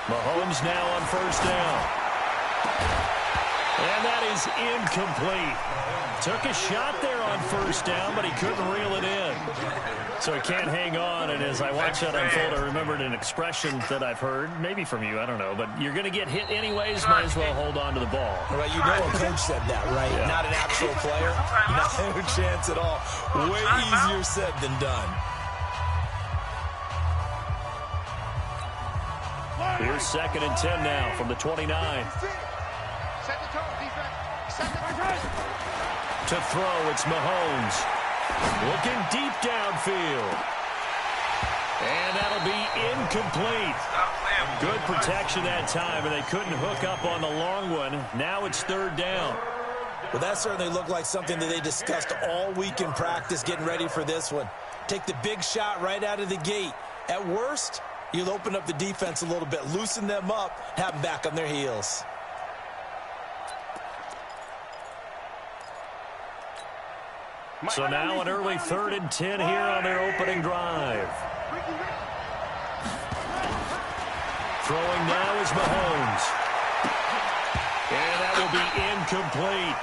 Mahomes now on first down. And that is incomplete. Took a shot there on first down, but he couldn't reel it in. So he can't hang on, and as I watch that unfold, I remembered an expression that I've heard, maybe from you, I don't know, but you're going to get hit anyways, might as well hold on to the ball. Right, you know a coach said that, right? Yeah. Not an actual player. No chance at all. Way easier said than done. Here's 2nd and 10 now from the 29. To throw, it's Mahomes. Looking deep downfield. And that'll be incomplete. Good protection that time, and they couldn't hook up on the long one. Now it's 3rd down. Well, that certainly looked like something that they discussed all week in practice, getting ready for this one. Take the big shot right out of the gate. At worst, you'll open up the defense a little bit, loosen them up, have them back on their heels. So now an early 3rd and 10 here on their opening drive. Throwing now is Mahomes. And that will be incomplete.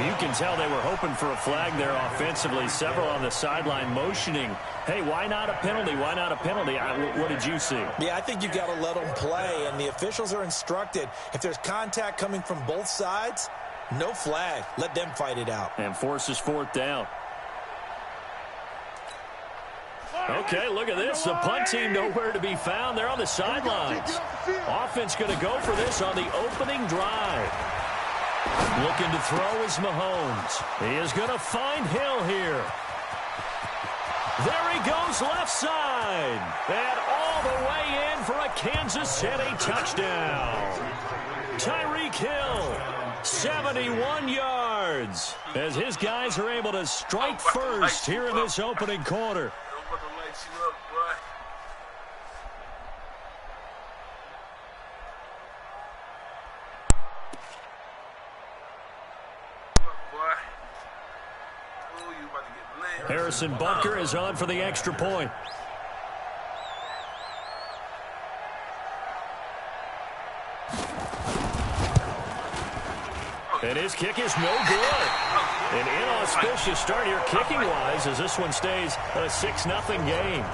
You can tell they were hoping for a flag there offensively. Several on the sideline motioning. Hey, why not a penalty? Why not a penalty? What did you see? Yeah, I think you got to let them play, and the officials are instructed. If there's contact coming from both sides, no flag. Let them fight it out. And forces 4th down. Okay, look at this. The punt team nowhere to be found. They're on the sidelines. Offense going to go for this on the opening drive. Looking to throw is Mahomes. He is going to find Hill here. There he goes left side. And all the way in for a Kansas City touchdown. Tyreek Hill, 71 yards. As his guys are able to strike first here in this opening quarter. Harrison Bunker is on for the extra point. And his kick is no good. An inauspicious start here kicking-wise as this one stays a 6-0 game.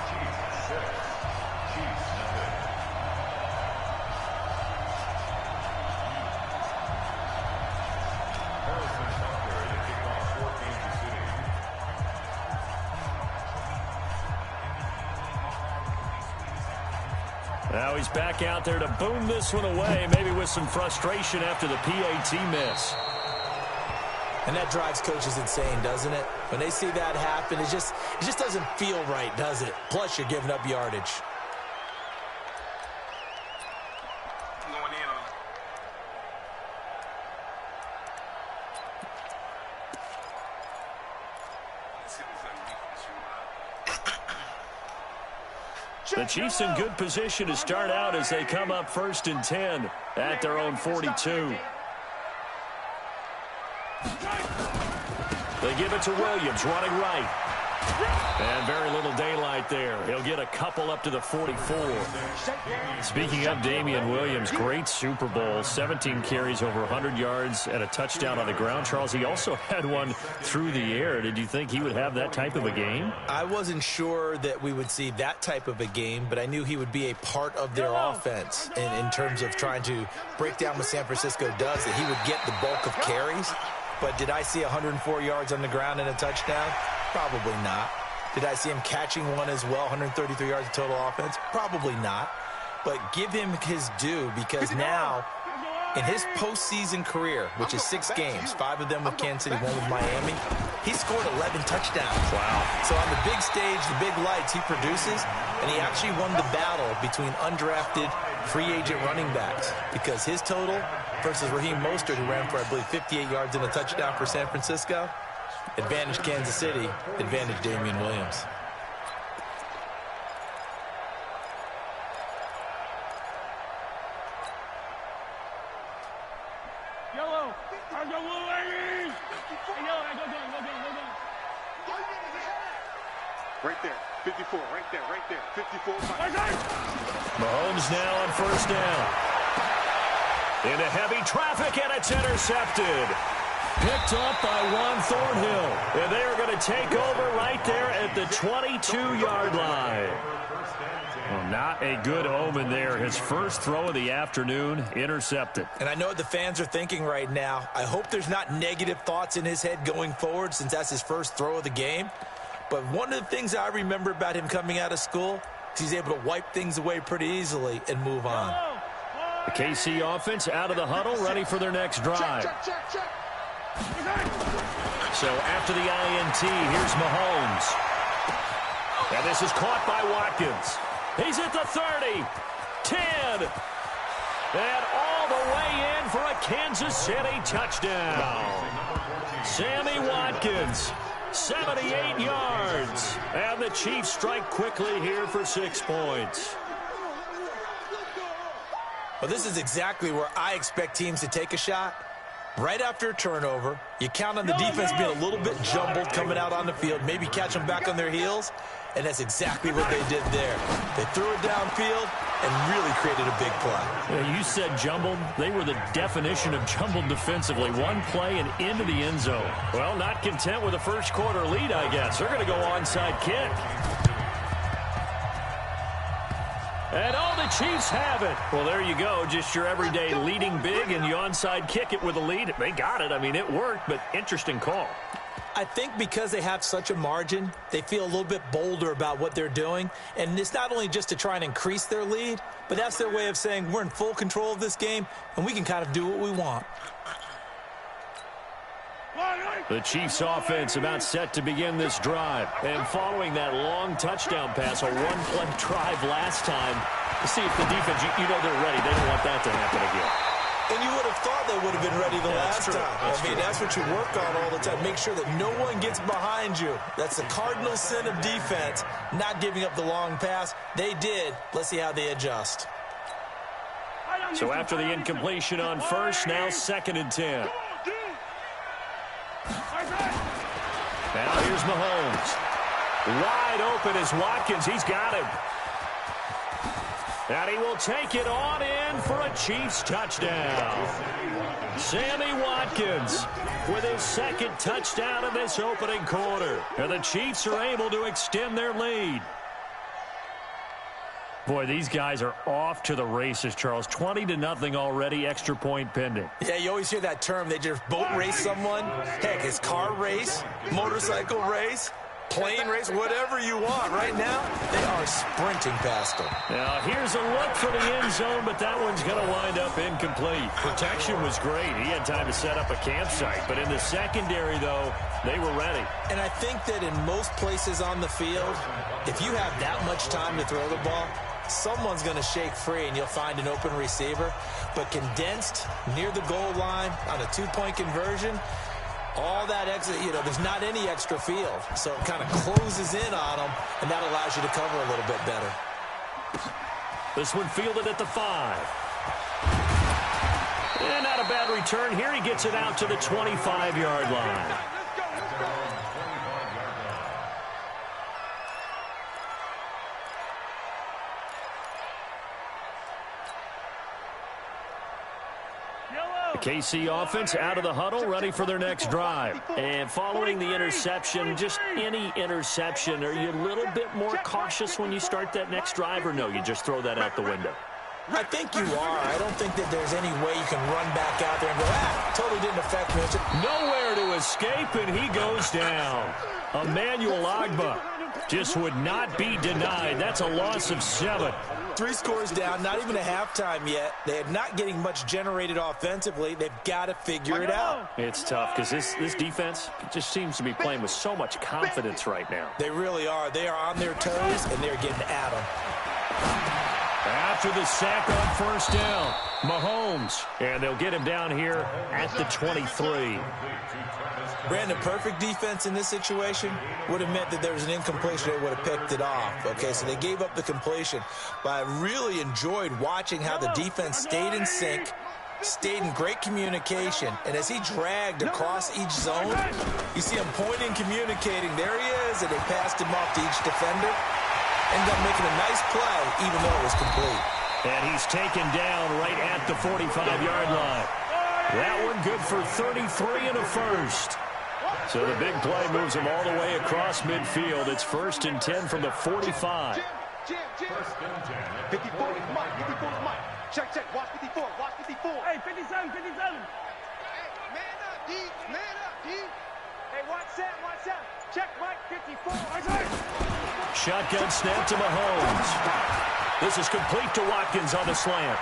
Now he's back out there to boom this one away, maybe with some frustration after the PAT miss. And that drives coaches insane, doesn't it? When they see that happen, it just doesn't feel right, does it? Plus, you're giving up yardage. The Chiefs in good position to start out as they come up 1st and 10 at their own 42. They give it to Williams, running right. And very little daylight there. He'll get a couple up to the 44. Speaking of Damian Williams, great Super Bowl. 17 carries, over 100 yards, and a touchdown on the ground. Charles, he also had one through the air. Did you think he would have that type of a game? I wasn't sure that we would see that type of a game, but I knew he would be a part of their offense in terms of trying to break down what San Francisco does, that he would get the bulk of carries. But did I see 104 yards on the ground and a touchdown? Probably not. Did I see him catching one as well, 133 yards of total offense? Probably not. But give him his due, because now, in his postseason career, which is 6 games, 5 of them with Kansas City, 1 with Miami, he scored 11 touchdowns. Wow. So on the big stage, the big lights, he produces, and he actually won the battle between undrafted free agent running backs, because his total versus Raheem Mostert, who ran for, I believe, 58 yards and a touchdown for San Francisco, advantage Kansas City, advantage Damian Williams. Yellow, I go blue, ladies. Yellow, go. Right there. 54. Right there. Right there. 54. Mahomes now on first down. Into heavy traffic, and it's intercepted. Picked up by Juan Thornhill. And they are going to take over right there at the 22-yard line. Well, not a good omen there. His first throw of the afternoon, intercepted. And I know what the fans are thinking right now. I hope there's not negative thoughts in his head going forward since that's his first throw of the game. But one of the things I remember about him coming out of school is he's able to wipe things away pretty easily and move on. The KC offense out of the huddle, ready for their next drive. So after the INT, here's Mahomes. And this is caught by Watkins. He's at the 30, 10, and all the way in for a Kansas City touchdown. Sammy Watkins, 78 yards. And the Chiefs strike quickly here for 6 points. Well, this is exactly where I expect teams to take a shot. Right after a turnover, you count on the defense being a little bit jumbled coming out on the field, maybe catch them back on their heels, and that's exactly what they did there. They threw it downfield and really created a big play. Yeah, you said jumbled. They were the definition of jumbled defensively. One play and into the end zone. Well, not content with a first quarter lead, I guess. They're going to go onside kick. And all the Chiefs have it. Well, there you go. Just your everyday leading big, and you onside kick it with a lead. They got it. I mean, it worked, but interesting call. I think because they have such a margin, they feel a little bit bolder about what they're doing. And it's not only just to try and increase their lead, but that's their way of saying we're in full control of this game, and we can kind of do what we want. The Chiefs offense about set to begin this drive. And following that long touchdown pass, a one-play drive last time, to see if the defense, you know they're ready. They don't want that to happen again. And you would have thought they would have been ready the last time. That's what you work on all the time. Make sure that no one gets behind you. That's the cardinal sin of defense, not giving up the long pass. They did. Let's see how they adjust. So after the incompletion on first, now 2nd and 10. Now here's Mahomes. Wide open is Watkins. He's got him. And he will take it on in for a Chiefs touchdown. Sammy Watkins with his 2nd touchdown in this opening quarter. And the Chiefs are able to extend their lead. Boy, these guys are off to the races, Charles. 20-0 already, extra point pending. Yeah, you always hear that term. They just boat race someone. Heck, it's car race, motorcycle race, plane race, whatever you want. Right now, they are sprinting past them. Now, here's a look for the end zone, but that one's going to wind up incomplete. Protection was great. He had time to set up a campsite. But in the secondary, though, they were ready. And I think that in most places on the field, if you have that much time to throw the ball, someone's going to shake free and you'll find an open receiver. But condensed near the goal line on a 2-point conversion, all that extra, there's not any extra field. So it kind of closes in on them, and that allows you to cover a little bit better. This one fielded at the 5. And not a bad return here. He gets it out to the 25-yard line. KC offense out of the huddle, ready for their next drive. And following the interception, just any interception, are you a little bit more cautious when you start that next drive, or no, you just throw that out the window? I think you are. I don't think that there's any way you can run back out there and go, totally didn't affect me. Nowhere to escape, and he goes down. Emmanuel Ogbah just would not be denied. That's a loss of 7. 3 scores down, not even a halftime yet. They're not getting much generated offensively. They've got to figure it out. It's tough because this defense just seems to be playing with so much confidence right now. They really are. They are on their toes, and they're getting at them. After the sack on first down, Mahomes. And they'll get him down here at the 23. Brandon, perfect defense in this situation would have meant that there was an incompletion. They would have picked it off. Okay, so they gave up the completion. But I really enjoyed watching how the defense stayed in sync, stayed in great communication. And as he dragged across each zone, you see him pointing, communicating. There he is, and they passed him off to each defender. Ended up making a nice play, even though it was complete. And he's taken down right at the 45-yard line. That one good for 33 and a first. So the big play moves him all the way across midfield. It's 1st and 10 from the 45. Jim. 54 is Mike. 54 is Mike. Check. Watch 54. Watch 54. Hey, 57. Hey, man up, D. Hey, watch that. Check, Mike, 54. Shotgun snap to Mahomes. This is complete to Watkins on the slant.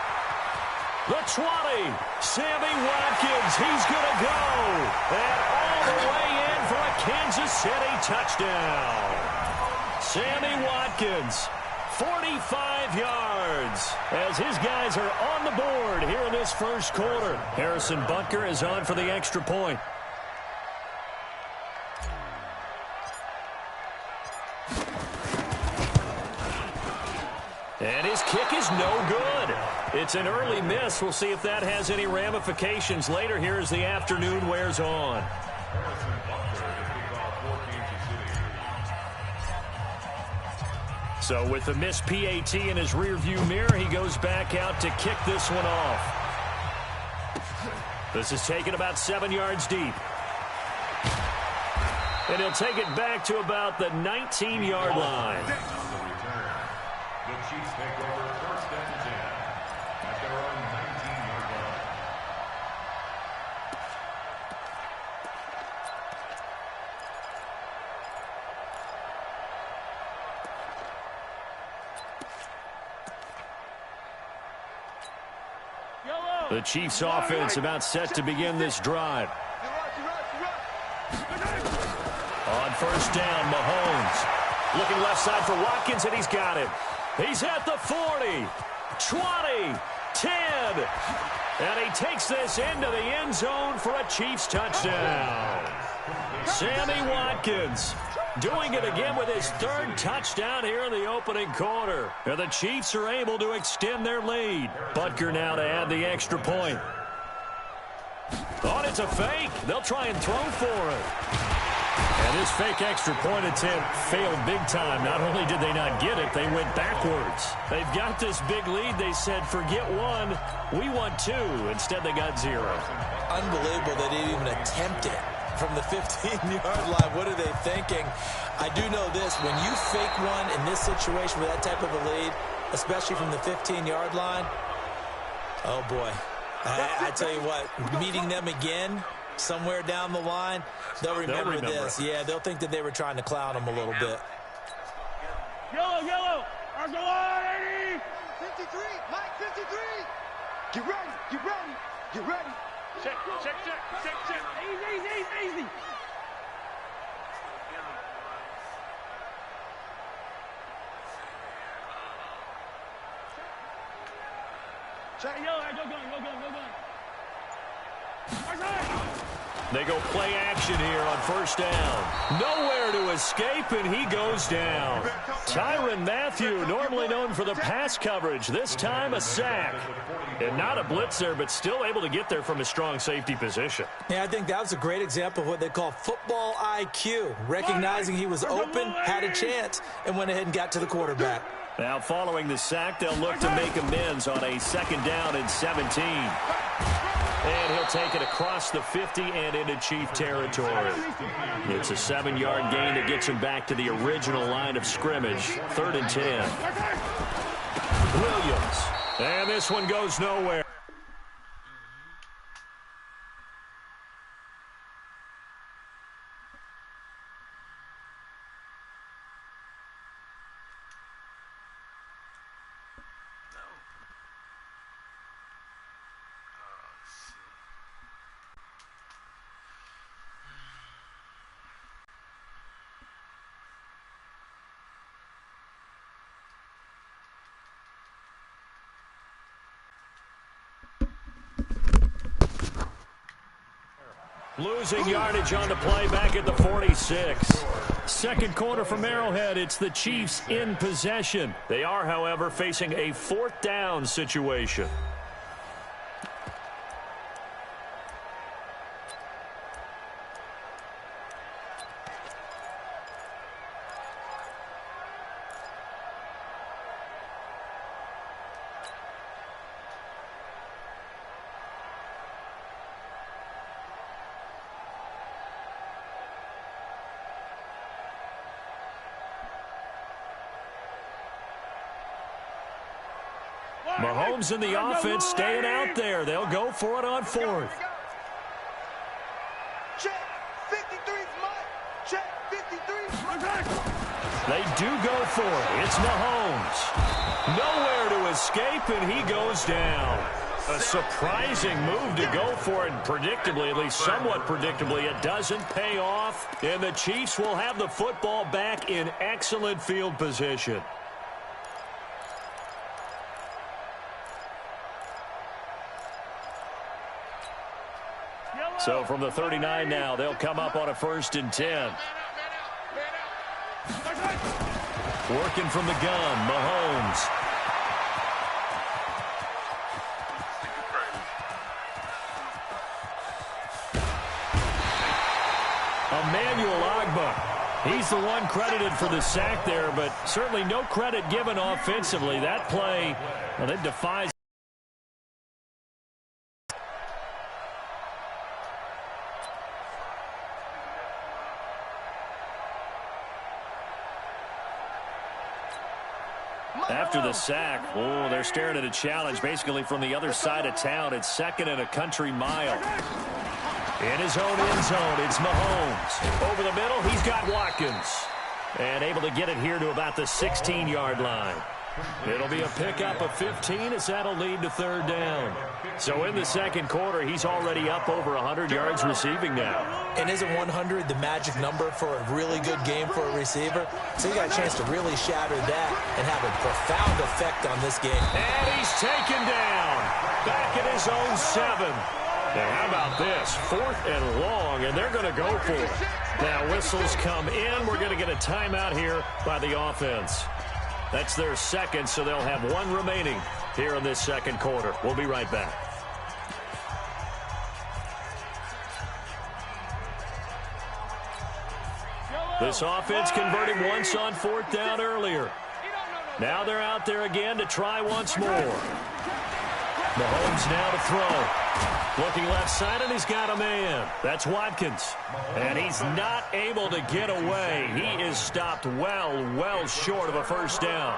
The 20. Sammy Watkins. He's going to go. And all the way in for a Kansas City touchdown. Sammy Watkins, 45 yards, as his guys are on the board here in this first quarter. Harrison Butker is on for the extra point. And his kick is no good. It's an early miss. We'll see if that has any ramifications later here as the afternoon wears on. So with the missed PAT in his rearview mirror, he goes back out to kick this one off. This is taken about 7 yards deep. And he'll take it back to about the 19-yard line. The Chiefs take over 1st and 10 at their own 19-yard line. The Chiefs offense about set to begin this drive. On 1st down, Mahomes. Looking left side for Watkins, and he's got him. He's at the 40, 20, 10. And he takes this into the end zone for a Chiefs touchdown. Sammy Watkins doing it again with his 3rd touchdown here in the opening quarter. And the Chiefs are able to extend their lead. Butker now to add the extra point. Oh, it's a fake. They'll try and throw for it. And this fake extra point attempt failed big time. Not only did they not get it, they went backwards. They've got this big lead. They said, forget one, we want 2. Instead, they got 0. Unbelievable they didn't even attempt it from the 15-yard line. What are they thinking? I do know this. When you fake one in this situation with that type of a lead, especially from the 15-yard line, oh, boy. I tell you what, meeting them again somewhere down the line, they'll remember this. Yeah, they'll think that they were trying to clown them a little bit. Yellow. 53, Mike, 53. Get ready. Check. Easy. Check. Yellow, go gun. They go play action here on 1st down. Nowhere to escape, and he goes down. Tyrann Mathieu, normally known for the pass coverage, this time a sack. And not a blitzer, but still able to get there from a strong safety position. Yeah, I think that was a great example of what they call football IQ. Recognizing he was open, had a chance, and went ahead and got to the quarterback. Now following the sack, they'll look to make amends on a 2nd down and 17. And he'll take it across the 50 and into Chief territory. It's a 7-yard gain that gets him back to the original line of scrimmage. 3rd and 10. Williams. And this one goes nowhere. Losing yardage on the play back at the 46. Second quarter from Arrowhead. It's the Chiefs in possession. They are, however, facing a 4th down situation. Mahomes and the offense staying out there. They'll go for it on fourth. Check. 53's Mike. Check. 53's Mike. They do go for it. It's Mahomes. Nowhere to escape, and he goes down. A surprising move to go for it, and predictably, at least somewhat predictably, it doesn't pay off, and the Chiefs will have the football back in excellent field position. So from the 39 now, they'll come up on a 1st and 10. Working from the gun, Mahomes. Emmanuel Ogbah. He's the one credited for the sack there, but certainly no credit given offensively. That play, well, it defies. After the sack, oh, they're staring at a challenge basically from the other side of town. It's 2nd and a country mile. In his own end zone, it's Mahomes. Over the middle, he's got Watkins. And able to get it here to about the 16-yard line. It'll be a pickup of 15 as that'll lead to 3rd down. So in the 2nd quarter, he's already up over 100 yards receiving now. And isn't 100 the magic number for a really good game for a receiver? So you got a chance to really shatter that and have a profound effect on this game. And he's taken down. Back at his own 7. Now, how about this? 4th and long, and they're going to go for it. Now, whistles come in. We're going to get a timeout here by the offense. That's their 2nd, so they'll have 1 remaining here in this 2nd quarter. We'll be right back. This offense converted once on 4th down earlier. Now they're out there again to try once more. Mahomes now to throw. Looking left side, and he's got a man. That's Watkins. And he's not able to get away. He is stopped well short of a 1st down.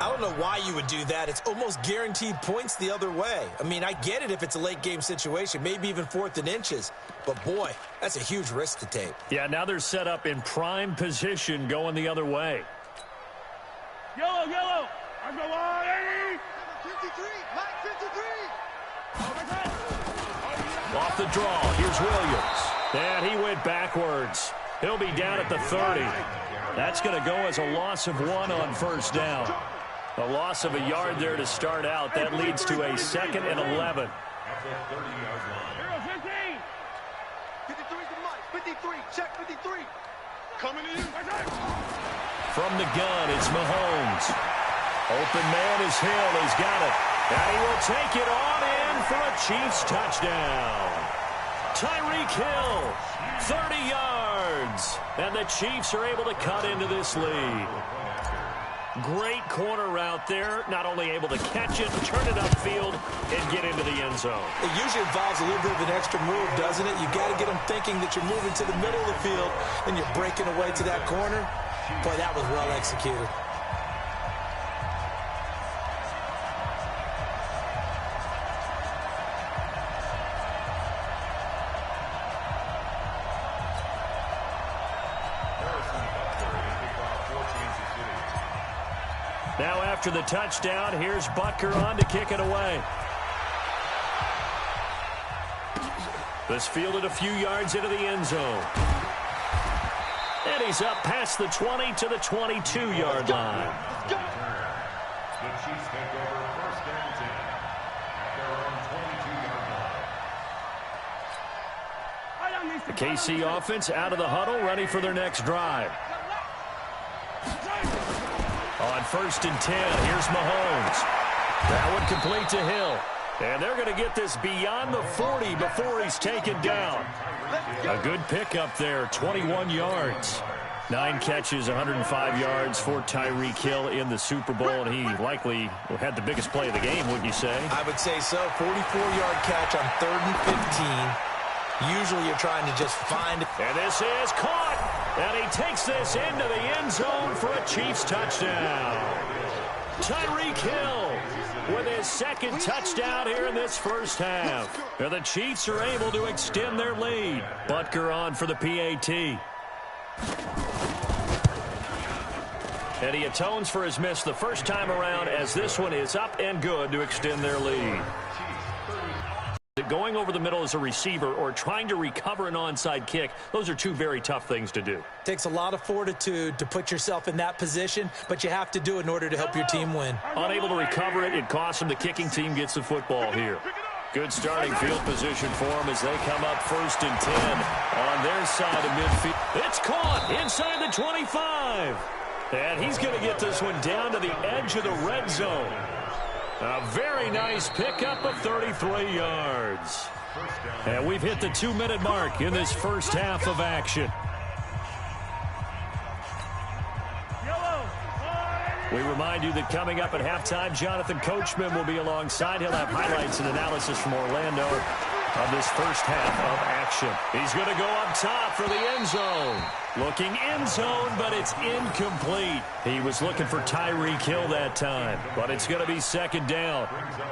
I don't know why you would do that. It's almost guaranteed points the other way. I mean, I get it if it's a late game situation, maybe even 4th and inches. But, boy, that's a huge risk to take. Yeah, now they're set up in prime position going the other way. Yellow. I'm going 80. 53. Mike, 53. Off the draw, here's Williams. And he went backwards. He'll be down at the 30. That's going to go as a loss of 1 on 1st down. A loss of a yard there to start out. That leads to a 2nd and 11. 53 to Mike. 53. Check 53. Coming to you. From the gun, it's Mahomes. Open man is Hill. He's got it. And he will take it on in for a Chiefs touchdown. Tyreek Hill, 30 yards. And the Chiefs are able to cut into this lead. Great corner route there. Not only able to catch it, turn it upfield, and get into the end zone. It usually involves a little bit of an extra move, doesn't it? You got to get them thinking that you're moving to the middle of the field and you're breaking away to that corner. Boy, that was well executed. Now after the touchdown, here's Butker on to kick it away. This fielded a few yards into the end zone. And he's up past the 20 to the 22-yard line. The Chiefs take over 1st and 10 at their own 22-yard line. The KC offense out of the huddle, ready for their next drive. On 1st and 10, here's Mahomes. That one complete to Hill. And they're going to get this beyond the 40 before he's taken down. A good pickup there, 21 yards. 9 catches, 105 yards for Tyreek Hill in the Super Bowl, and he likely had the biggest play of the game, wouldn't you say? I would say so. 44-yard catch on 3rd and 15. Usually you're trying to just find it. And this is caught. And he takes this into the end zone for a Chiefs touchdown. Tyreek Hill with his second touchdown here in this first half. And the Chiefs are able to extend their lead. Butker on for the PAT. And he atones for his miss the first time around as this one is up and good to extend their lead. Going over the middle as a receiver or trying to recover an onside kick, those are two very tough things to do. Takes a lot of fortitude to put yourself in that position, but you have to do it in order to help your team win. Unable to recover it, it costs them. The kicking team gets the football here. Good starting field position for them as they come up 1st and 10 on their side of midfield. It's caught inside the 25. And he's going to get this one down to the edge of the red zone. A very nice pickup of 33 yards. And we've hit the 2-minute mark in this first half of action. We remind you that coming up at halftime, Jonathan Coachman will be alongside. He'll have highlights and analysis from Orlando of this first half of action. He's going to go up top for the end zone. Looking end zone, but it's incomplete. He was looking for Tyreek Hill that time, but it's going to be second down.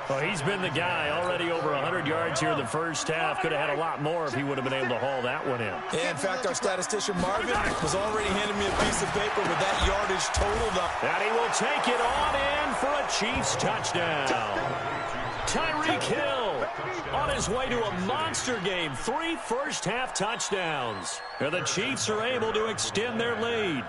Well, he's been the guy already over 100 yards here in the first half. Could have had a lot more if he would have been able to haul that one in. Yeah, in fact, our statistician Marvin was already handing me a piece of paper with that yardage totaled up. And he will take it on in for a Chiefs touchdown. Tyreek Hill on his way to a monster game. 3 first-half touchdowns. And the Chiefs are able to extend their lead.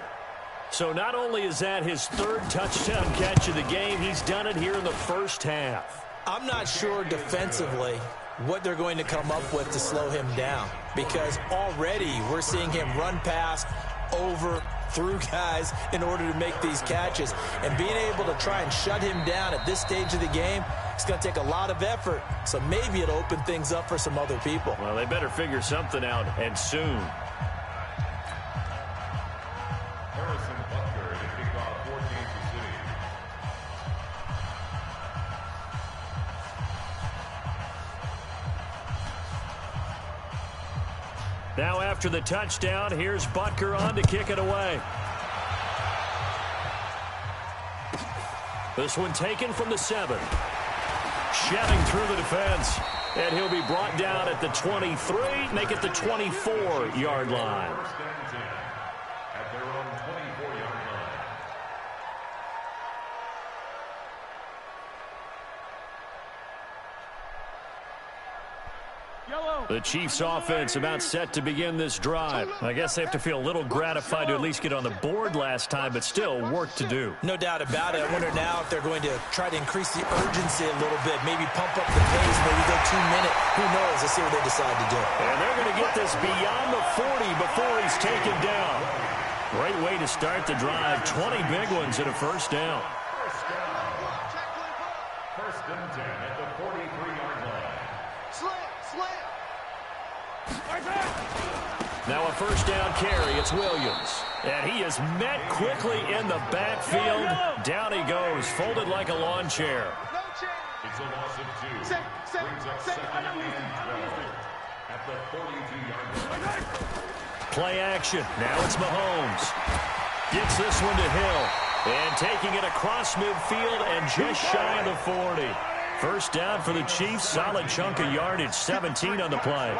So not only is that his 3rd touchdown catch of the game, he's done it here in the first half. I'm not sure defensively what they're going to come up with to slow him down, because already we're seeing him run past, over, through guys in order to make these catches. And being able to try and shut him down at this stage of the game, it's going to take a lot of effort. So maybe it'll open things up for some other people. Well, they better figure something out, and soon. Harrison Butker to kick off for Kansas City. Now after the touchdown, here's Butker on to kick it away. This one taken from the 7. Shedding through the defense. And he'll be brought down at the 23, make it the 24-yard line. First and 10 at their own 24-yard line. The Chiefs offense about set to begin this drive. I guess they have to feel a little gratified to at least get on the board last time, but still work to do. No doubt about it. I wonder now if they're going to try to increase the urgency a little bit, maybe pump up the pace, maybe go 2-minute. Who knows? Let's see what they decide to do. And they're going to get this beyond the 40 before he's taken down. Great way to start the drive. 20 big ones at a first down. First and 10 at the 43-yard line. Slam. Now a first down carry. It's Williams. And he is met quickly in the backfield. Down he goes, folded like a lawn chair. No change. It's a loss of 2. Brings up second and 12 at the 42-yard line. Play action. Now it's Mahomes. Gets this one to Hill. And taking it across midfield and just shy of the 40. First down for the Chiefs. Solid chunk of yardage. 17 on the play.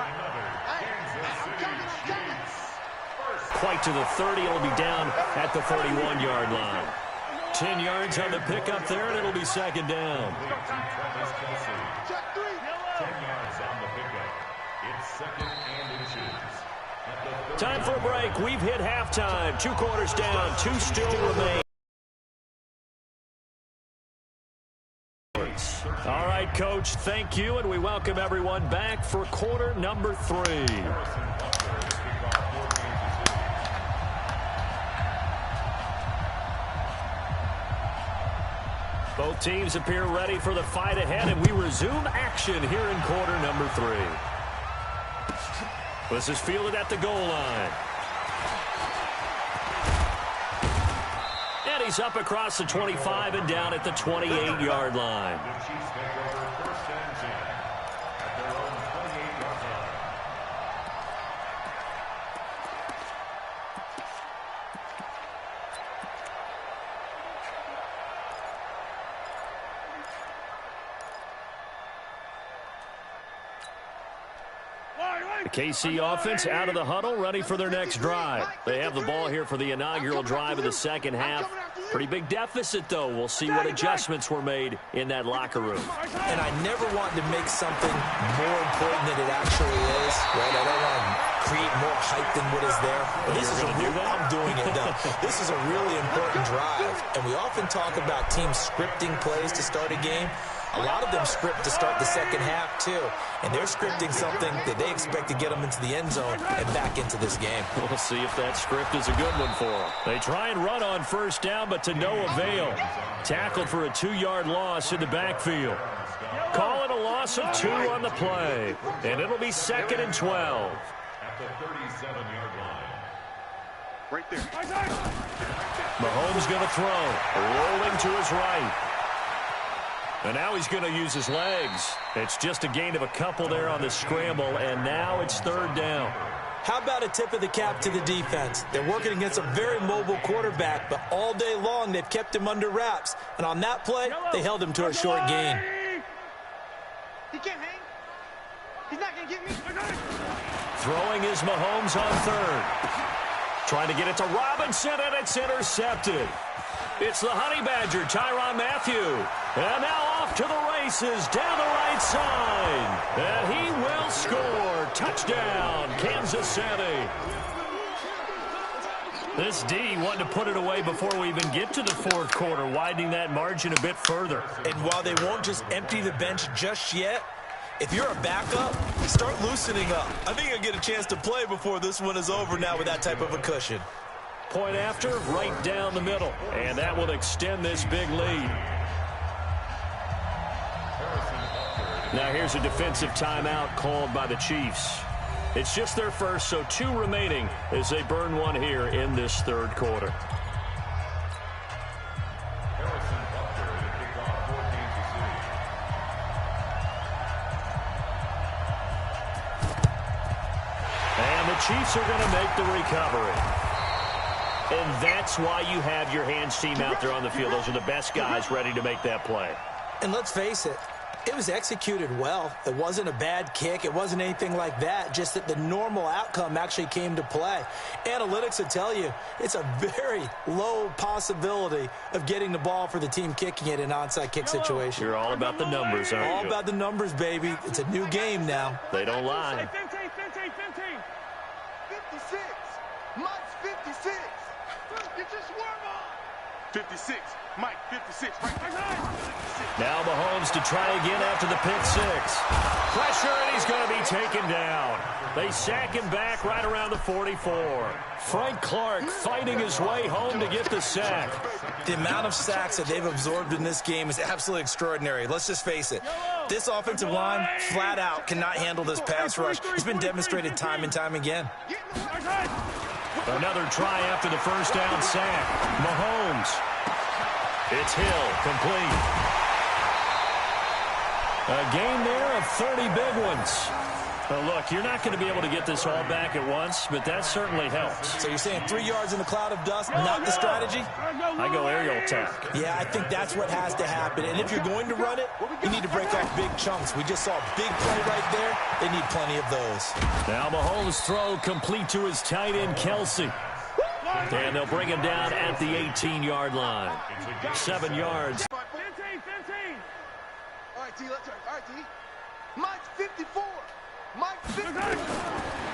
Quite to the 30. It'll be down at the 41-yard line. 10 yards on the pickup there, and it'll be second down. 10 yards on the pickup. It's second and inches. Time for a break. We've hit halftime. 2 quarters down. 2 still remain. All right, Coach, thank you, and we welcome everyone back for quarter number 3. Both teams appear ready for the fight ahead, and we resume action here in quarter number 3. This is fielded at the goal line. And he's up across the 25 and down at the 28-yard line. The Chiefs take over first and 10 at their own 28-yard line. The KC offense out of the huddle, ready for their next drive. They have the ball here for the inaugural drive of the second half. Pretty big deficit, though. We'll see what adjustments were made in that locker room. And I never want to make something more important than it actually is, right? I don't want to create more hype than what is there. But this is I'm doing it, though. This is a really important drive. And we often talk about teams scripting plays to start a game. A lot of them script to start the second half, too. And they're scripting something that they expect to get them into the end zone and back into this game. We'll see if that script is a good one for them. They try and run on first down, but to no avail. Tackled for a 2-yard loss in the backfield. Calling a loss of 2 on the play. And it'll be 2nd and 12. At the 37-yard line. Right there. Mahomes going to throw. Rolling to his right. And now he's going to use his legs. It's just a gain of a couple there on the scramble, and now it's 3rd down. How about a tip of the cap to the defense? They're working against a very mobile quarterback, but all day long they've kept him under wraps. And on that play, they held him to a short gain. He can't hang. He's not going to get me. Throwing is Mahomes on 3rd. Trying to get it to Robinson, and it's intercepted. It's the Honey Badger, Tyrann Mathieu. And now off to the races down the right side. And he will score. Touchdown, Kansas City. This D wanted to put it away before we even get to the 4th quarter, widening that margin a bit further. And while they won't just empty the bench just yet, if you're a backup, start loosening up. I think you'll get a chance to play before this one is over now with that type of a cushion. Point after, right down the middle. And that will extend this big lead. Now here's a defensive timeout called by the Chiefs. It's just their first, so 2 remaining as they burn one here in this 3rd quarter. And the Chiefs are going to make the recovery. And that's why you have your hands team out there on the field. Those are the best guys ready to make that play. And let's face it, it was executed well. It wasn't a bad kick. It wasn't anything like that, just that the normal outcome actually came to play. Analytics will tell you it's a very low possibility of getting the ball for the team kicking it in an onside kick situation. You're all about the numbers, aren't you? All about the numbers, baby. It's a new game now. They don't lie. 15. 56. Mike's 56. Get your swarm on. 56. Mike, 56. Right. Now Mahomes to try again after the pick 6. Pressure, and he's going to be taken down. They sack him back right around the 44. Frank Clark fighting his way home to get the sack. The amount of sacks that they've absorbed in this game is absolutely extraordinary. Let's just face it. This offensive line, flat out, cannot handle this pass rush. It's been demonstrated time and time again. Another try after the first down sack. Mahomes. It's Hill, complete. A gain there of 30 big ones. Look, you're not going to be able to get this all back at once, but that certainly helps. So you're saying 3 yards in the cloud of dust, not the strategy? I go aerial attack. Yeah, I think that's what has to happen. And if you're going to run it, you need to break off big chunks. We just saw a big play right there. They need plenty of those. Now Mahomes' throw complete to his tight end, Kelsey. And they'll bring him down at the 18-yard line. 7 yards. 15. All right, T. Let's try. All right, T. Mike's 54. Mike's 54.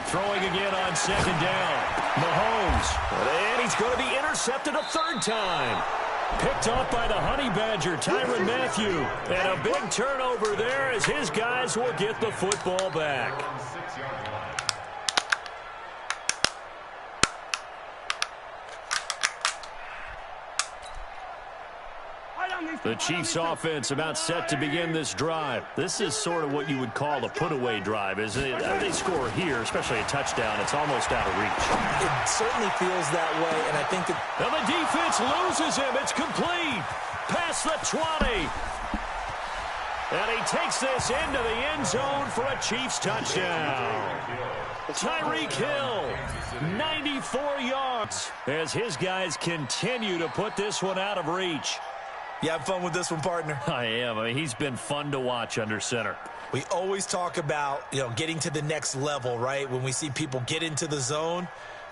Throwing again on 2nd down. Mahomes. And he's going to be intercepted a 3rd time. Picked off by the Honey Badger, Tyrann Mathieu. And a big turnover there as his guys will get the football back. The Chiefs offense about set to begin this drive. This is sort of what you would call a put-away drive, isn't it? They score here, especially a touchdown. It's almost out of reach. It certainly feels that way, and I think that... And the defense loses him. It's complete. Past the 20. And he takes this into the end zone for a Chiefs touchdown. Tyreek Hill, 94 yards, as his guys continue to put this one out of reach. You have fun with this one, partner? I am. I mean, he's been fun to watch under center. We always talk about, getting to the next level, right? When we see people get into the zone,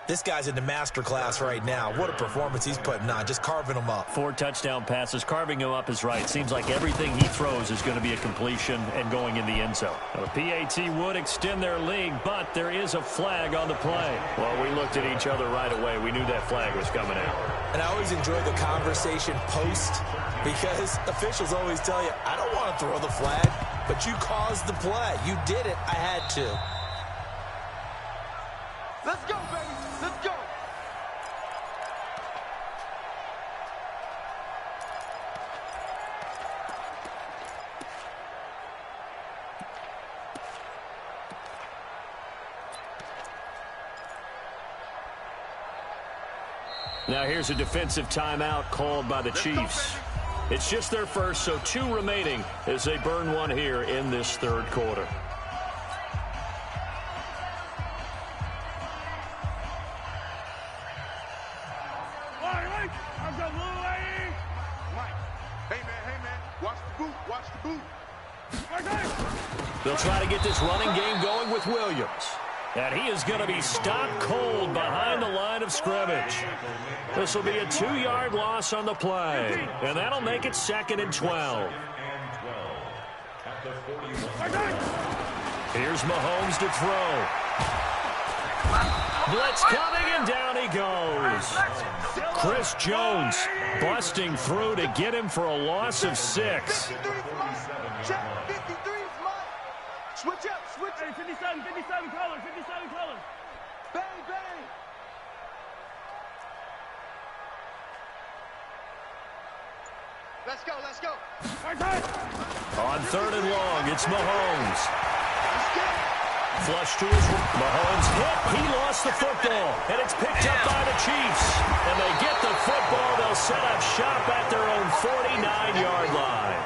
this guy's in the master class right now. What a performance he's putting on, just carving them up. 4 touchdown passes. Carving him up is right. Seems like everything he throws is going to be a completion and going in the end zone. Now, the PAT would extend their lead, but there is a flag on the play. Well, we looked at each other right away. We knew that flag was coming out. And I always enjoy the conversation post because officials always tell you, I don't want to throw the flag, but you caused the play. You did it. I had to. Let's go, baby. Let's go. Now here's a defensive timeout called by the Chiefs. It's just their first, so 2 remaining as they burn one here in this third quarter. They'll try to get this running game going with Williams. And he is going to be stopped cold behind the line of scrimmage. This will be a 2-yard loss on the play. And that'll make it 2nd and 12. Here's Mahomes to throw. Blitz coming, and down he goes. Chris Jones busting through to get him for a loss of 6. Switch up, switch up. 57 colors, 57 colors. Bang, bang. Let's go, let's go. On 3rd and long, it's Mahomes. Flush to his Mahomes hit. He lost the football, and it's picked up by the Chiefs. And they get the football. They'll set up shop at their own 49-yard line.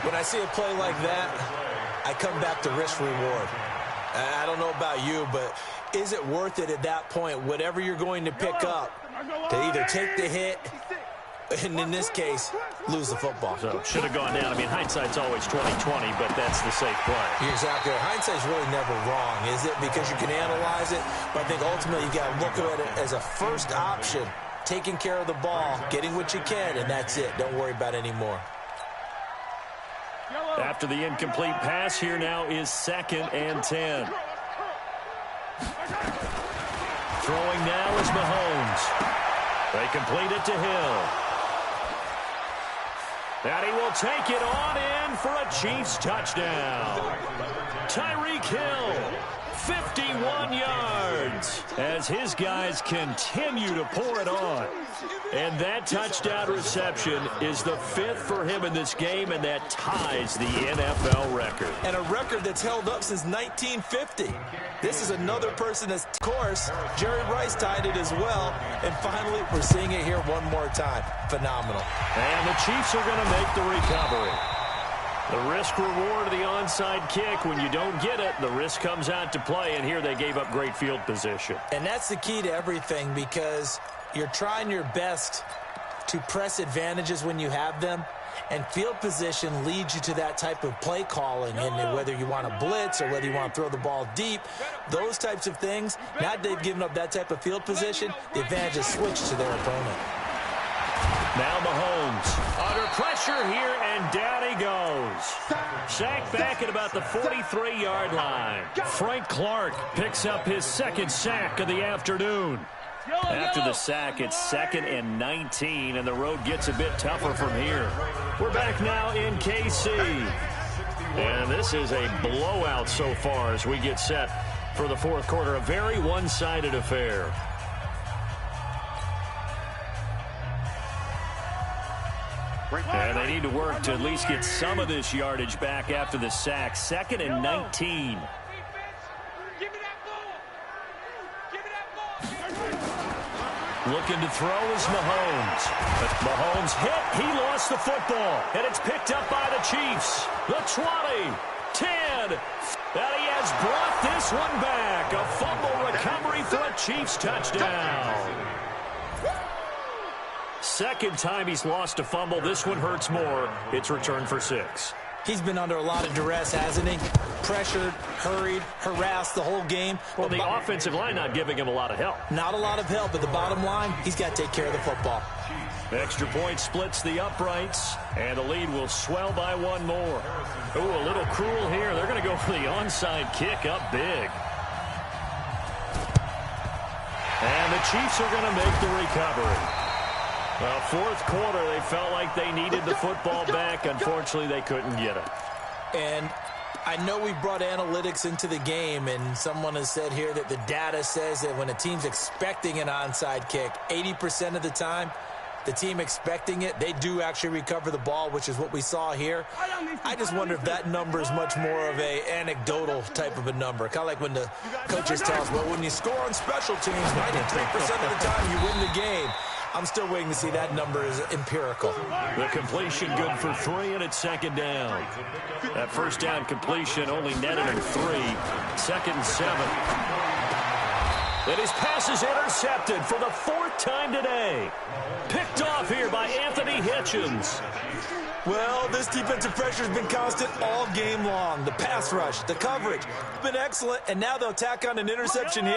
When I see a play like that, I come back to risk-reward. I don't know about you, but is it worth it at that point, whatever you're going to pick up, to either take the hit, and in this case, lose the football? So should have gone down. I mean, hindsight's always 20/20, but that's the safe play. You're exactly right. Hindsight's really never wrong, is it? Because you can analyze it, but I think ultimately you got to look at it as a first option, taking care of the ball, getting what you can, and that's it. Don't worry about it anymore. After the incomplete pass, here now is 2nd and 10. Throwing now is Mahomes. They complete it to Hill. And he will take it on in for a Chiefs touchdown. Tyreek Hill, 51 yards, as his guys continue to pour it on. And that touchdown reception is the 5th for him in this game, and that ties the NFL record. And a record that's held up since 1950. This is another person that's, of course, Jerry Rice tied it as well. And finally, we're seeing it here one more time. Phenomenal. And the Chiefs are going to make the recovery. The risk-reward of the onside kick, when you don't get it, the risk comes out to play, and here they gave up great field position. And that's the key to everything, because you're trying your best to press advantages when you have them, and field position leads you to that type of play calling, and whether you want to blitz or whether you want to throw the ball deep, those types of things. Now that they've given up that type of field position, the advantage is switched to their opponent. Now Mahomes under pressure here, and down he goes. Sacked back at about the 43-yard line. Frank Clark picks up his 2nd sack of the afternoon. After the sack, it's 2nd and 19, and the road gets a bit tougher from here. We're back now in KC. And this is a blowout so far as we get set for the 4th quarter. A very one-sided affair. And they need to work to at least get some of this yardage back after the sack. 2nd and 19. Looking to throw is Mahomes. But Mahomes hit. He lost the football. And it's picked up by the Chiefs. The 20, 10. And he has brought this one back. A fumble recovery for a Chiefs touchdown. Second time he's lost a fumble. This one hurts more. It's returned for 6. He's been under a lot of duress, hasn't he? Pressured, hurried, harassed the whole game. Well, the offensive line not giving him a lot of help. Not a lot of help, but the bottom line, he's got to take care of the football. Extra point splits the uprights, and the lead will swell by one more. Ooh, a little cruel here. They're going to go for the onside kick up big. And the Chiefs are going to make the recovery. Well, fourth quarter, they felt like they needed the football back. Unfortunately, they couldn't get it. And I know we brought analytics into the game, and someone has said here that the data says that when a team's expecting an onside kick, 80% of the time, the team expecting it, they do actually recover the ball, which is what we saw here. I just wonder if that number is much more of a anecdotal type of a number. Kind of like when the coaches tell us, well, when you score on special teams, 93% of the time you win the game. I'm still waiting to see that number is empirical. The completion good for 3, and it's second down. That first down completion only netted him 3. Second and 7. And his pass is intercepted for the 4th time today. Picked off here by Anthony Hitchens. Well, this defensive pressure has been constant all game long. The pass rush, the coverage, been excellent, and now they'll tack on an interception here.